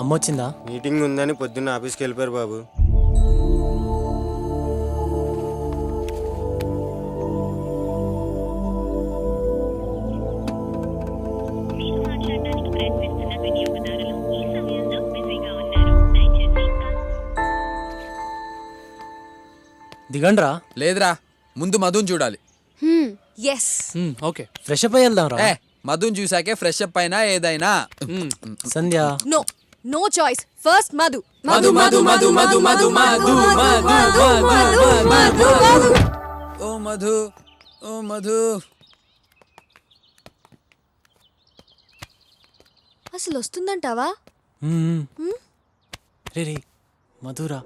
అమ్మ వచ్చిందా? మీటింగ్ ఉందని పొద్దున్న ఆఫీస్కి వెళ్ళిపోయారు బాబు. దిగండ్రా. లేదురా, ముందు మధుని చూడాలి. ఎస్ ఓకే, ఫ్రెష్ అప్ అయ్యి వెళ్దాం రా. మధుని చూసాకే ఫ్రెష్ అప్ అయినా ఏదైనా. Sandhya. No no choice. First Madhu. Madhu Madhu Madhu Madhu Madhu Madhu Madhu. ఓ మధు, ఓ మధు. అసలు వస్తుందంటావా? రే రే మధురా.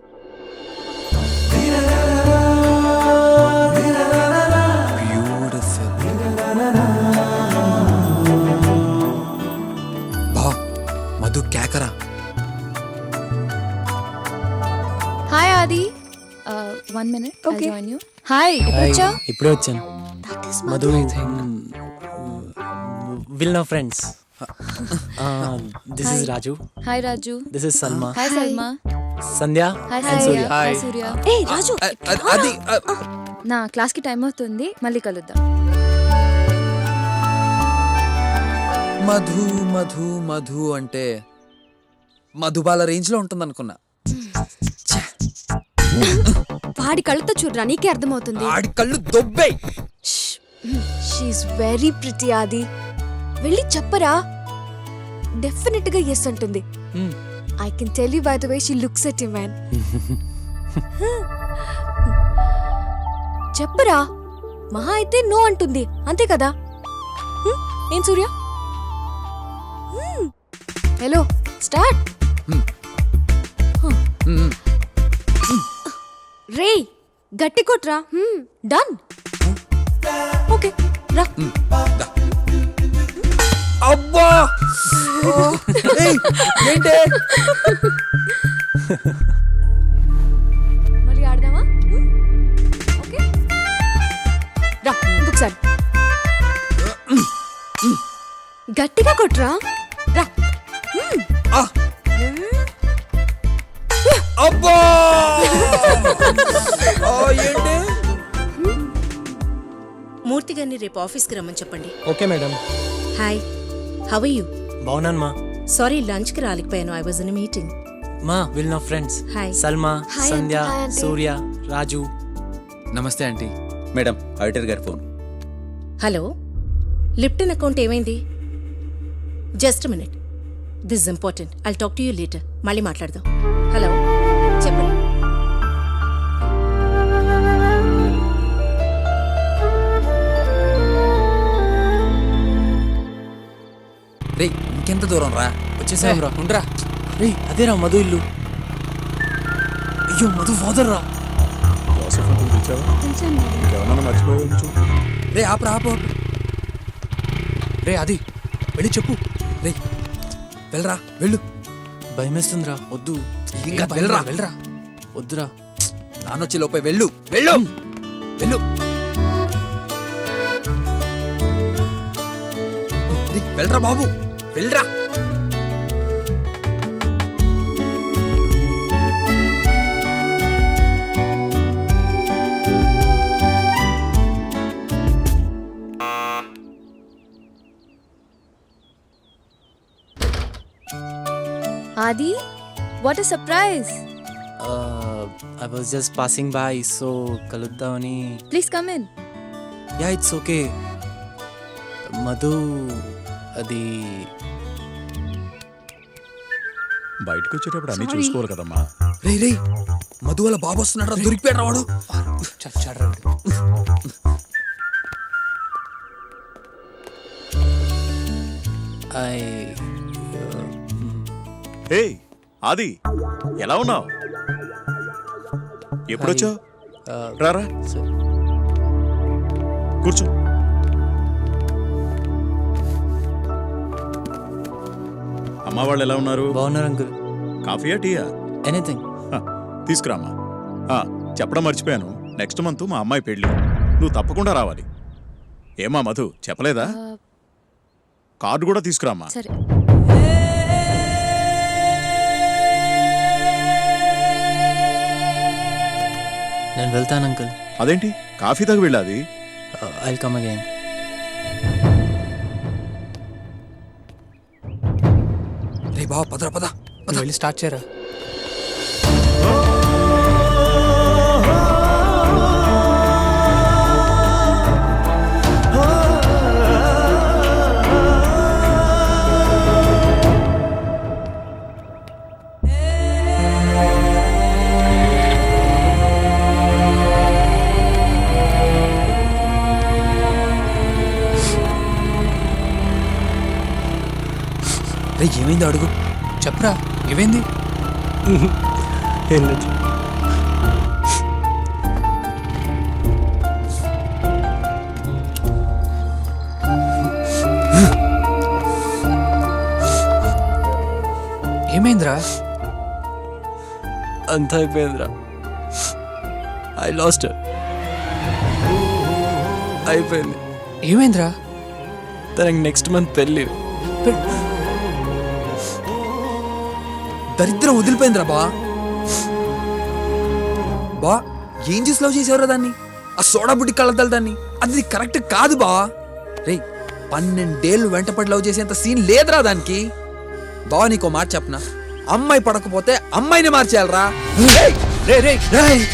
మధు కేకరా. Hi Adi. 1 minute. Okay. I'll join you. Hi, ఎప్పుడు వచ్చావు? ఇప్పుడే వచ్చాను. Madhu will no friends. This is Raju. Hi Raju. This is Salma. Hi Salma. Sandhya hi and Surya. Surya. Hi Surya. ఏ రాజు, అది నా క్లాస్ కి టైం అవుతుంది, మళ్ళీ కలుద్దాం. మధు మధు మధు అంటే మధుబాల రేంజ్ లో ఉంటుంది అనుకున్నా. వాడి కళ్ళతో చూడరా, నీకే అర్థమవుతుంది. ఆడి కళ్ళు దొబ్బే. షీఈస్ వెరీ ప్రిటీ ఆది. వెళ్ళి చెప్పరా, డెఫినెట్ గా ఎస్ అంటుంది. I can tell you by the way she looks at you man. చెప్పరా, మహా అయితే నో అంటుంది, అంతే కదా? ఏం సూర్య? Hello, start. రే గట్టి కొట్రా. డన్. ఓకే రా. అబ్బా ఏంటే మళ్ళీ ఆడదామా? ఓకే రా, ఇంకొకసారి గట్టిగా కొట్రా. రా. అబ్బా ఏంటి? మూర్తి గారిని రేపు ఆఫీస్కి రమ్మని చెప్పండి. Okay madam. Hi, how are you? బాగున్నాను మా. సారీ, లంచ్కి రాలేకపోయాను. I was in meeting. మా will no friends. Hi. Salma, hi Sandhya, aunty, hi aunty. Surya, Raju. నమస్తే ఆంటీ. మేడం, ఆడిటర్ గారి ఫోన్. హలో, లిప్టన్ అకౌంట్ ఏమైంది? Just minute, this important. I'll talk to you later. మళ్ళీ మాట్లాడదాం. హలో, చెప్పండి. రే, ఇంకెంత దూరం రా? వచ్చేసాం రా. ఉండరా. రే అదేరా మధు ఇల్లు. అయ్యో మధు ఫాదర్ రా. రే ఆపు ఆపు. రే అది వెళ్ళి చెప్పు. రే వెళ్ళరా, వెళ్ళు. భయమేస్తుందిరా, వద్దు. ఇంకా వెళ్ళరా, వెళ్ళరా. వద్దురా. నానొచ్చి లోపే వెళ్ళు, వెళ్ళు, వెళ్ళు. వెళ్ళరా బాబు, వెళ్ళరా. Adi, what a surprise. I was just passing by, so కలుద్దామని. Please come in. Yeah it's okay. Madhu అది బయటకు వచ్చేటప్పుడు అన్ని చూసుకోవాలి కదమ్మా. రే రే, మధు వాళ్ళ బాబు వస్తున్నాడు, దొరికిపోయాడు వాడు. హే ఆది, ఎలా ఉన్నావు? ఎప్పుడొచ్చావు? రారా, కూర్చో. అమ్మ వాళ్ళు ఎలా ఉన్నారు? బాగున్నారు అంకుల్. కాఫీయా టీయా? ఎనీథింగ్. తీసుకురామ్మా. చెప్పడం మర్చిపోయాను, నెక్స్ట్ మంత్ మా అమ్మాయి పెళ్ళి, నువ్వు తప్పకుండా రావాలి. ఏమా మధు చెప్పలేదా? కార్డు కూడా తీసుకురామ్మా. సరే. నేను వెళ్తాను అంకుల్. అదేంటి కాఫీ తాగి వెళ్ళాది? I come again. రే బావ పదరా పద. వెళ్ళి స్టార్ట్ చేయరా. రే ఏమైందో అడుగు. చెప్పరా ఏమైంది? ఏం లేదు. ఏమైందిరా? అంతా అయిపోయిందిరా. I last. అయిపోయింది. ఏమైందిరా? తనకి నెక్స్ట్ మంత్ పెళ్ళి. దరిద్రం వదిలిపోయిందిరా బా. బా ఏం చేసి లవ్ చేసేవరా దాన్ని? ఆ సోడా బుడ్డి కళ్ళద్దాలు దాన్ని. అది కరెక్ట్ కాదు బా. రే 12 ఏళ్ళు వెంటపడి లవ్ చేసేంత సీన్ లేదురా దానికి. బావా నీకో మాట చెప్పనా, అమ్మాయి పడకపోతే అమ్మాయిని మార్చేయాలరా. రే రే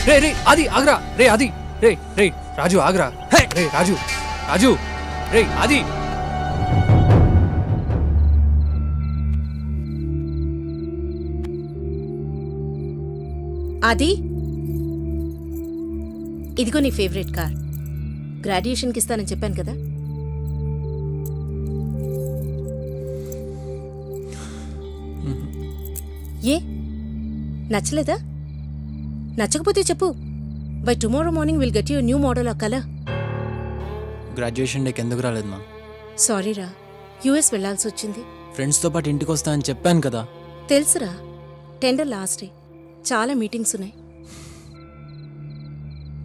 రే రే అది ఆగ్రా. రే అది రే రే రాజు ఆగ్రా. రే రాజు రాజు రే అది. అది ఇదిగో నీ ఫేవరెట్ కార్. గ్రాడ్యుయేషన్కి ఇస్తానని చెప్పాను కదా. ఏ నచ్చలేదా? నచ్చకపోతే చెప్పు. By tomorrow morning will get you new model of colour. Graduation డేకి ఎందుకు రాలేదు మా? సారీరా, యూఎస్ వెళ్లాల్సి వచ్చింది. ఫ్రెండ్స్తో పాటు ఇంటికి వస్తా అని చెప్పాను కదా. తెలుసురా, టెండర్ లాస్ట్ డే, చాలా మీటింగ్స్ ఉన్నాయి.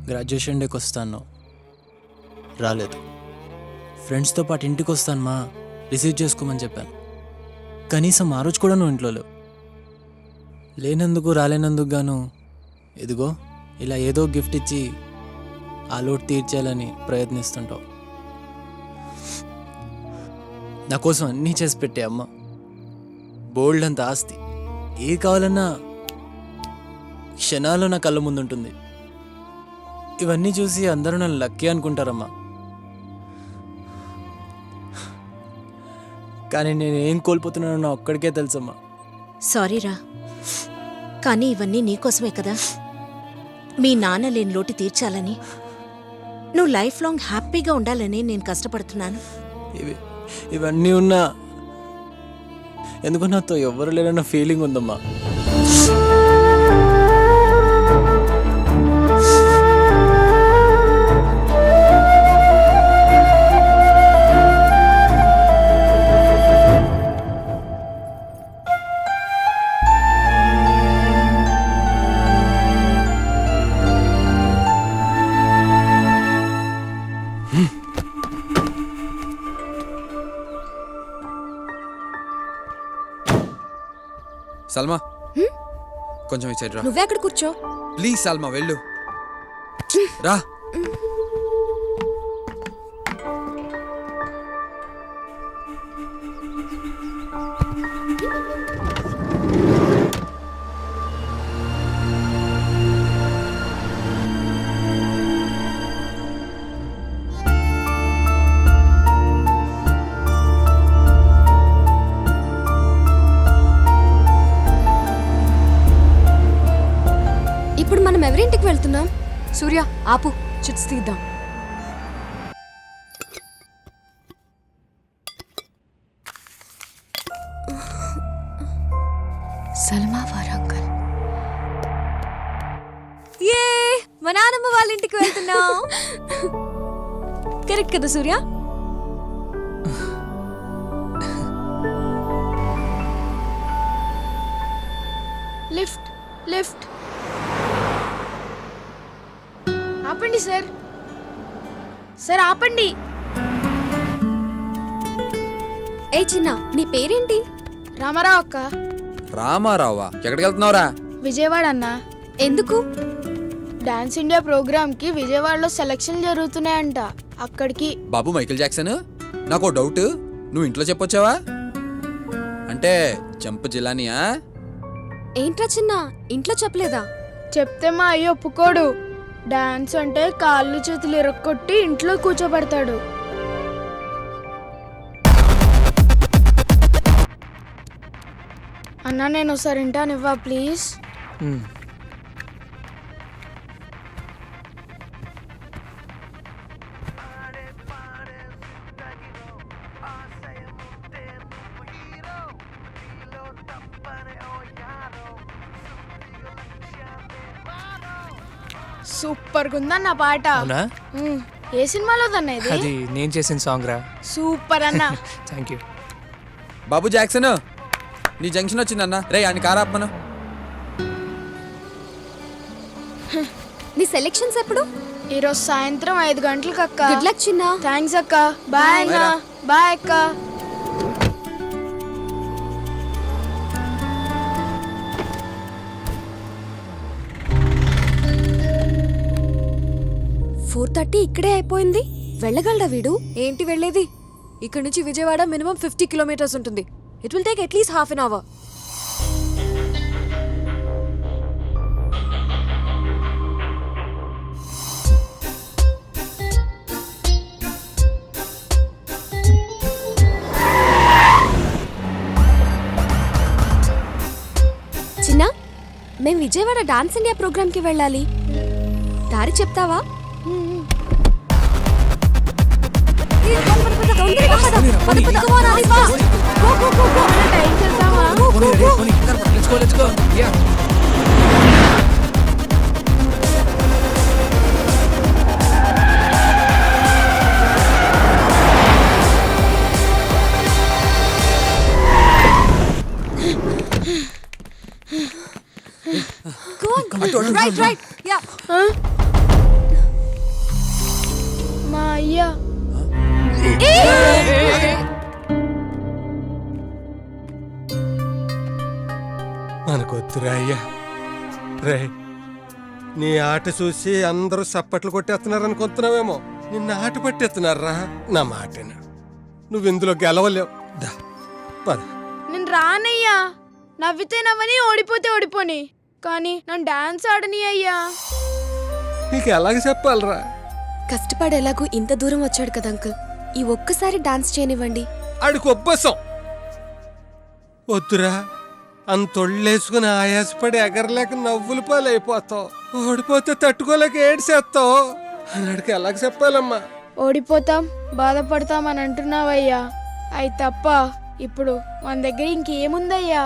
గ్రాడ్యుయేషన్ డేకి వస్తాను, రాలేదు. ఫ్రెండ్స్తో పాటు ఇంటికి వస్తాను మా, రిసీవ్ చేసుకోమని చెప్పాను. కనీసం ఆ రోజు కూడా నువ్వు ఇంట్లో లేవు. లేనందుకు రాలేనందుకు గాను ఇదిగో ఇలా ఏదో గిఫ్ట్ ఇచ్చి ఆ లోటు తీర్చేయాలని ప్రయత్నిస్తుంటావు. నా కోసం అన్నీ చేసి పెట్టే అమ్మ, బోల్డ్ అంత ఆస్తి, ఏ కావాలన్నా క్షణాల్లో నా కళ్ళ ముందుంటుంది. ఇవన్నీ చూసి అందరూ నన్ను లక్కీ అనుకుంటారమ్మా. కానీ నేను ఏం కోల్పోతున్నానో నా ఒక్కడికే తెలుసమ్మా. సారీరా, కానీ ఇవన్నీ నీకోసమే కదా. మీ నాన్న లేని లోటు తీర్చాలని, నువ్వు లైఫ్ లాంగ్ హ్యాపీగా ఉండాలని నేను కష్టపడుతున్నాను. ఇవన్నీ ఉన్నా ఎందుకు నాతో ఎవరు లేరన్న ఫీలింగ్ ఉందమ్మా. సల్మా కొంచెం ఈ సైడ్ రా. నువ్వే అక్కడ కూర్చో. ప్లీజ్ సల్మా వెళ్ళు. రా. ఇప్పుడు మనం ఎవరింటికి వెళ్తున్నాం? సూర్య ఆపు, చిట్స్ తీద్దాం. సల్మా వారంగల్. ఏ మా నాన్నమ్మ వాళ్ళ ఇంటికి వెళ్తున్నాం. కరెక్ట్ కదా సూర్య? Lift lift. ఆపండి సార్, సార్ ఆపండి. ఏ చిన్న, నీ పేరేంటి? రామారావు అక్క. రామారావా? ఎక్కడికి వెళ్తున్నావురా? విజయవాడ అన్న. ఎందుకు? డాన్స్ ఇండియా ప్రోగ్రామ్కి విజయవాడలో సెలక్షన్ జరుగుతున్నాయంట. అక్కడికి. బాబు మైకేల్ జాక్సన్, నాకు డౌట్, నువ్వు ఇంట్లో చెప్పొచ్చావా? అంటే జంప్ జిలానియా? ఏంట్రా చిన్న, ఇంట్లో చెప్పలేదా? చెప్తే మా అయ్య ఒప్పుకోడు. డాన్స్ అంటే కాళ్ళు చేతులు ఇరక్కొట్టి ఇంట్లో కూర్చోబెడతాడు. అన్నా నేను ఒకసారి వింటానివ్వా ప్లీజ్? సూపర్ గా ఉందన్న పాట. అవునా? ఏ సినిమాలో దన్న ఇది? అది నేను చేసిన సాంగ్ రా. సూపర్ అన్న. Thank you. బాబు జాక్సన్, నీ జంక్షన్ వచ్చిందన్న. రే ఆయన కారాపమను. నీ సెలెక్షన్స్ ఎప్పుడు? ఈరోజు సాయంత్రం 5 గంటలకు అక్క. గుడ్ లక్ చిన్న. థ్యాంక్స్ అక్క. బాయ్ అన్న. బాయ్ అక్క. ఇక్కడే అయిపోయింది. వెళ్ళగలడా వీడు? ఏంటి వెళ్ళేది? ఇక్కడ నుంచి విజయవాడ మినిమం 50 కిలోమీటర్స్ ఉంటుంది. It will take at least half an hour. చిన్న, మేము విజయవాడ డాన్స్ ఇండియా ప్రోగ్రామ్కి వెళ్ళాలి. దారి చెప్తావా? మా అయ్యా మనకొద్దురా అయ్యా. రే, నీ ఆట చూసి అందరూ చప్పట్లు కొట్టేస్తున్నారు అనుకుంటున్నావేమో. నిన్న ఆట పట్టేస్తున్నారా? నా మాటను నువ్వు ఇందులో గెలవలేవు. దా పద. నేను రానయ్యా. నవ్వితే నవ్వని, ఓడిపోతే ఓడిపోని, కానీ నన్ను డాన్స్ ఆడని అయ్యా. నీకు ఎలాగ చెప్పాలరా? కష్టపడి ఎలాగూ ఇంత దూరం వచ్చాడు కదా అంకుల్, ఈ ఒక్కసారి డాన్స్ చేయనివ్వండి. ఆడికి ఒబ్బసం వద్దురా. అంతొళ్ళేసుకుని ఆయాసపడి ఎగరలేక నవ్వుల పాలైపోతావు. ఓడిపోతే తట్టుకోలేక ఏడ్చేస్తావు. అన్నాడికి ఎలాగ చెప్పాలమ్మా? ఓడిపోతాం, బాధపడతాం అని అంటున్నావయ్యా. అయి తప్ప ఇప్పుడు మన దగ్గర ఇంకేముందయ్యా?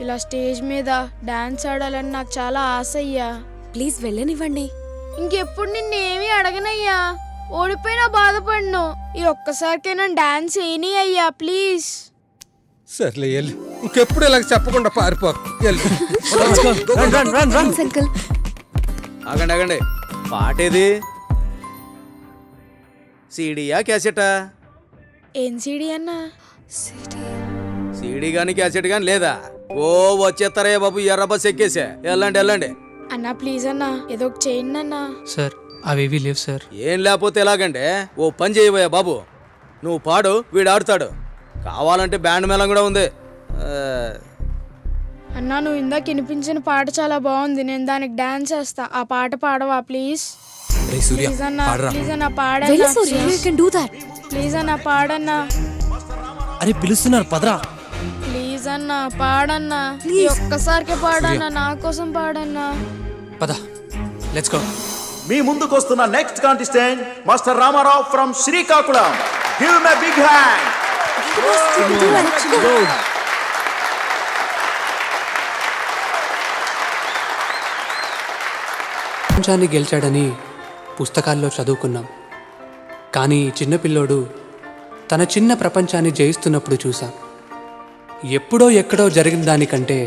ఇలా స్టేజ్ మీద డాన్స్ ఆడాలని నాకు చాలా ఆశ అయ్యా. ప్లీజ్ వెళ్ళనివ్వండి. ఇంకెప్పుడు నిన్నేమీ అడగనయ్యా. ఓడిపోయినా బాధపడను. ఈ ఒక్కసారికైనా డాన్స్ ఏని అయ్యా ప్లీజ్. సర్లే వెళ్ళి, ఇంకెప్పుడు ఇలాగ చెప్పకుండా పారిపో. అంకుల్ ఆగండి ఆగండి, పాటేది? సీడీయా క్యాసెటా? ఏం సీడీ అన్నా? సీడీ గాని క్యాసెట్ గాని లేదా? ఓ వచ్చేస్తారా బాబు, ఎర్ర బస్ ఎక్కేసా. వెళ్ళండి వెళ్ళండి. అన్నా ప్లీజ్ అన్నా, ఏదో ఒక చేయండి అన్నా. సార్ అవేవి లేవు సార్. ఏం లేకపోతే ఎలాగంటే, ఓ పని చేయబోయా బాబు, నువ్వు పాడు, వీడు ఆడుతాడు. కావాలంటే బ్యాండ్ మేళం కూడా ఉంది. అన్నా నువ్వు ఇందాక వినిపించిన పాట చాలా బాగుంది. నేను దానికి డాన్స్ చేస్తా. ఆ పాట పాడవా ప్లీజ్? ప్లీజ్ అన్నా, ప్లీజ్ అన్నా పాడన్నా. ప్లీజ్ అన్నా పాడన్నా. అరే పిలుస్తున్నారు, పదరా. ప్లీజ్ అన్నా పాడన్నా. ఈ ఒక్కసారికే పాడన్నా, నా కోసం పాడన్నా. పద, లెట్స్ గో. మీ ముందుకు వస్తున్న next contestant master Ramarao from Srikakulam. Give him a big hand. ప్రపంచాన్ని గెలిచాడని పుస్తకాల్లో చదువుకున్నాం, కానీ చిన్నపిల్లోడు తన చిన్న ప్రపంచాన్ని జయిస్తున్నప్పుడు చూసాం. ఎప్పుడో ఎక్కడో జరిగిన దానికంటే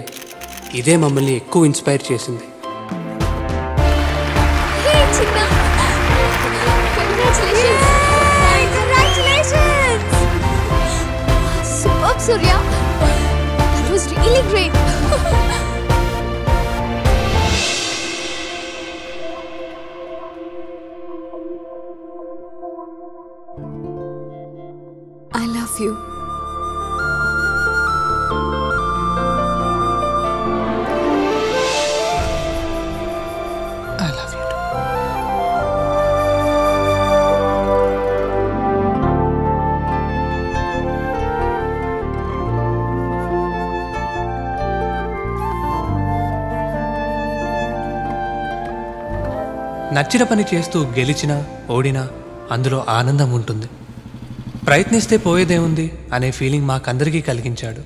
ఇదే మమ్మల్ని ఎక్కువ ఇన్స్పైర్ చేసింది. Surya, that was really great. You. I love you. నచ్చిన పని చేస్తూ గెలిచినా ఓడినా అందులో ఆనందం ఉంటుంది. ప్రయత్నిస్తే పోయేదేముంది అనే ఫీలింగ్ మాకందరికీ కలిగించాడు.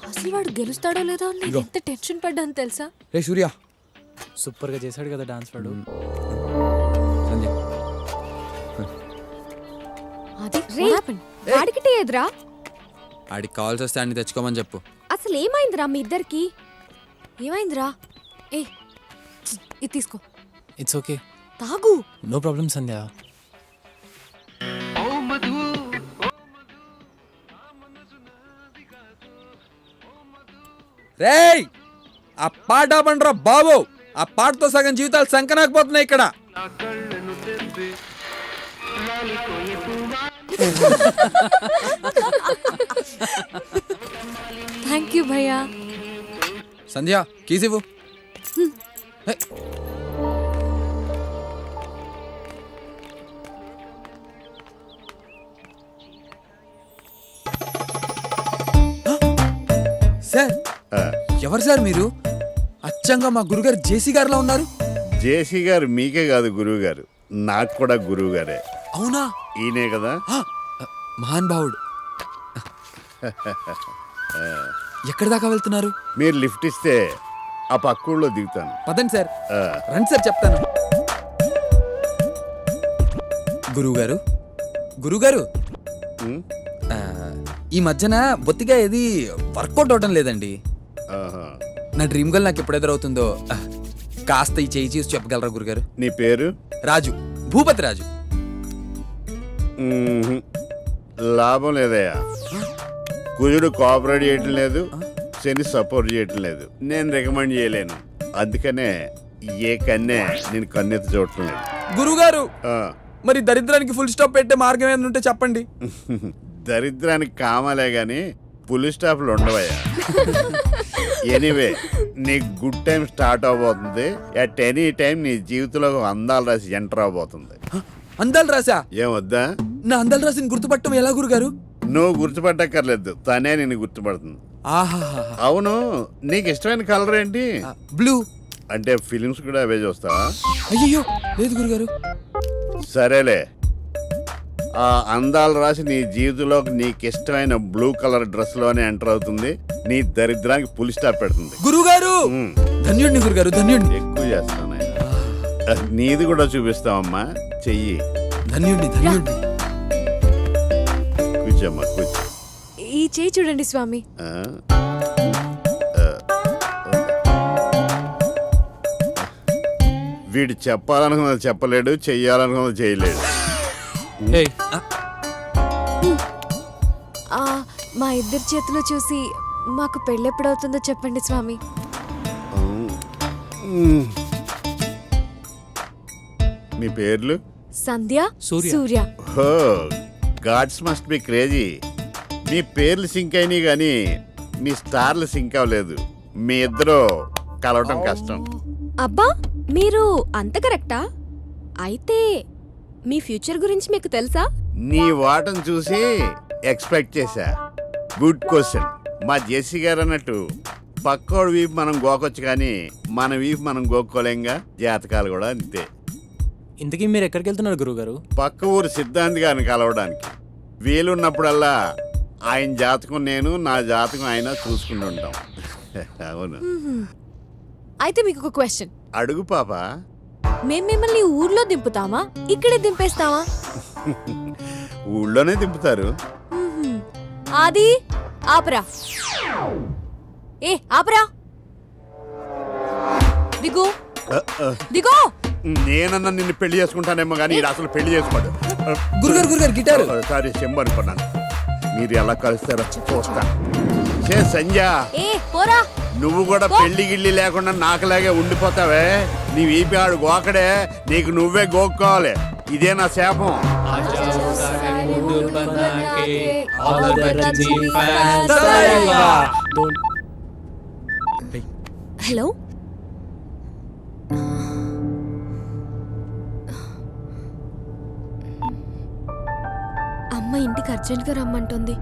అసలు వాడు గెలుస్తాడో లేదో అని నేను ఎంత టెన్షన్ పడ్డాను తెలుసా? రే సూర్య, సూపర్గా చేశాడు కదా డాన్స్ వాడు. సంధ్య, అది వాడికి టీ ఎదురా? ఆడికి కావాల్సి వస్తే అన్ని తెచ్చుకోమని చెప్పు. అసలు ఏమైందిరా మీ ఇద్దరికి? ఏమైందిరా? ఏ ఇది తీసుకో, ఇట్స్ ఓకే, తాగు. నో ప్రాబ్లం సంధ్య. రేయ్, ఆ పాట పండ్రా బాబు. ఆ పాటతో సగం జీవితాలు సంకనాకపోతున్నాయి ఇక్కడ. థ్యాంక్ యూ భయ్యా. సంధ్య, కీస్ ఇవ్వు. హే. సార్, ఎవరు సార్ మీరు? అచ్చంగా మా గురుగారు జేసీ గారిలా ఉన్నారు. జేసీ గారు మీకే కాదు గురువు గారు, నాకు కూడా గురువు గారే. అవునా? ఈయనే కదా. మహాన్ భావుడు. ఎక్కడి దాకా వెళ్తున్నారు? మీరు లిఫ్ట్ ఇస్తే ఆ పక్కూళ్ళో దిగుతాను. పదండి సార్. రండి సార్, చెప్తాను. గురువుగారు, గురువుగారు, ఈ మధ్యన బొత్తిగా ఏది వర్కౌట్ అవడం లేదండి. నా డ్రీమ్ గర్ల్ నాకు ఎప్పుడు ఎదురవుతుందో కాస్త ఈ చేయి చూసి చెప్పగలరా గురుగారు? నీ పేరు? రాజు, భూపతి రాజు. లాభం లేదయ్యా, కుజుడు కోఆపరేట్ చేయటం లేదు, శని సపోర్ట్ చేయటం లేదు. నేను రికమెండ్ చేయలేను, అందుకనే ఏ కన్నే నేను కన్నెత్తి చూడటం లేదు. గురుగారు, మరి దరిద్రానికి ఫుల్ స్టాప్ పెట్టే మార్గం ఏమైనా ఉంటే చెప్పండి. దరిద్రానికి కామాలే గాని పులి స్టాప్లు ఉండవయ్యా. ఎనీవే, నీ గుడ్ టైం స్టార్ట్ అవబోతుంది. అట్ ఎనీ టైం నీ జీవితంలో అందాలు రాసి ఎంటర్ అవబోతుంది. అందాలు రాసా? ఏమొద్దా? నా అందాలు రాసిని గుర్తుపట్టడం ఎలా గురుగారు? నువ్వు గుర్తుపట్టక్కర్లేదు, తనే నేను గుర్తుపడుతుంది. ఆహా, అవును, నీకు ఇష్టమైన కలర్ ఏంటి? బ్లూ. అంటే ఫిలిమ్స్ కూడా అవే చూస్తావా? అయ్యో లేదు గురుగారు. సరేలే, ఆ అందాలు రాసి నీ జీవితంలోకి నీకు ఇష్టమైన బ్లూ కలర్ డ్రెస్ లోనే ఎంటర్ అవుతుంది. నీ దరిద్రానికి పులి స్టాప్ పెడుతుంది. గురుగారు, ధన్యుడిని గురుగారు, ధన్యుడిని. ఎక్కువ చేస్తాను, నీది కూడా చూపిస్తావమ్మా, చెయ్యి. ధన్యుడిని, ధన్యుడిని. కూర్చోమ్మా, కూర్చో. ఈ చేయి చూడండి స్వామి. వీడు చెప్పాలనుకున్నది చెప్పలేడు, చెయ్యాలనుకున్నది చేయలేడు. మా ఇద్దరి చేతులు చూసి మాకు పెళ్ళెప్పుడవుతుందో చెప్పండి స్వామి. మీ పేర్లు? సంధ్య, సూర్య. సూర్య. హో గాడ్స్ మస్ట్ బి క్రేజీ. మీ పేర్లు సింక్ అయినాయి కానీ మీ స్టార్లు సింక్ అవ్వలేదు. మీ ఇద్దరు కలవటం కష్టం. అబ్బా మీరు అంత కరెక్టా? అయితే మీ ఫ్యూచర్ గురించి మీకు తెలుసా? నీ వాటను చూసి ఎక్స్పెక్ట్ చేశా. Good question. మా జెస్సీ గారు అన్నట్టు పక్కోడు వీపు మనం గోకొచ్చు కానీ మన వీపు మనం గోక్కోలేంగా. జాతకాలు కూడా అంతే. ఇంతకీ మీరు ఎక్కడికి వెళ్తున్నారు గురుగారు? పక్క ఊరు సిద్ధాంతి గారిని కలవడానికి. వీలున్నప్పుడల్లా ఆయన జాతకం నేను, నా జాతకం ఆయన చూసుకుంటూ ఉంటాం. అవును. అయితే మీకు ఒక క్వశ్చన్. అడుగు పాప. మేము మిమ్మల్ని ఊర్లో దింపుతామా, ఇక్కడే దింపేస్తామా? ఊళ్ళోనే దింపుతారు. ఆది ఆపరా. ఏ ఆపరా. దిగు దిగో. నేనన్నా నిన్ను పెళ్లి చేసుకుంటానేమో కానీ ఈడు అసలు పెళ్లి చేసుకోడు. గురుగారు గిటారు. సారీ చెంబు అనుకున్నాను. మీరు ఎలా కలుస్తారో చూస్తా. సే సంజయ్, ఏ పోరా. నువ్వు కూడా పెళ్లి గిళ్ళి లేకుండా నాకులాగే ఉండిపోతావే. నీ వీపి ఆడు గోకడే, నీకు నువ్వే గోక్కోవాలి. ఇదే నా శాపం. హలో, అమ్మ ఇంటికి అర్జెంట్గా రమ్మంటుంది.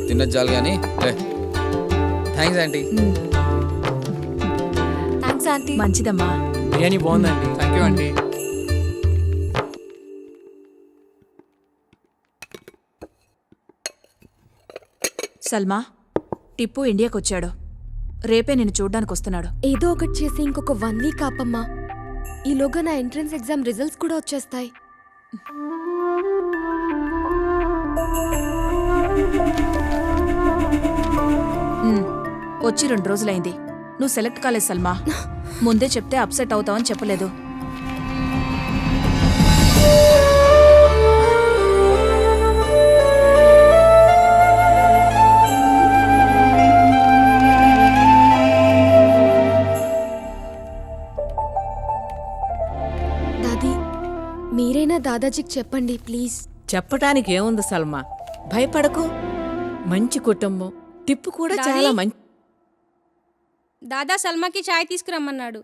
తిన్నది చాలు కానీ థ్యాంక్స్ ఆంటీ. Thanks aunty. మంచిదమ్మా. బిర్యానీ బాగుందండి. Thank you aunty. Salma, Tippu ఇండియాకి వచ్చాడు. రేపే నిన్ను చూడ్డానికి వస్తున్నాడు. ఏదో ఒకటి చేసి ఇంకొక 1 వీక్ ఆపమ్మా. ఈలోగా నా ఎంట్రన్స్ ఎగ్జామ్ రిజల్ట్స్ కూడా వచ్చేస్తాయి. వచ్చి 2 రోజులైంది. నువ్వు సెలెక్ట్ కాలేదు సల్మా. ముందే చెప్తే అప్సెట్ అవుతావని చెప్పలేదు. దాదీ, మీరైనా దాదాజీకి చెప్పండి ప్లీజ్. చెప్పటానికి ఏముంది సల్మా, భయపడకు. మంచి కుటుంబం. టిప్పు కూడా చాలా మంచి. దాదా సల్మాకి చాయ్ తీసుకురమ్మన్నాడు.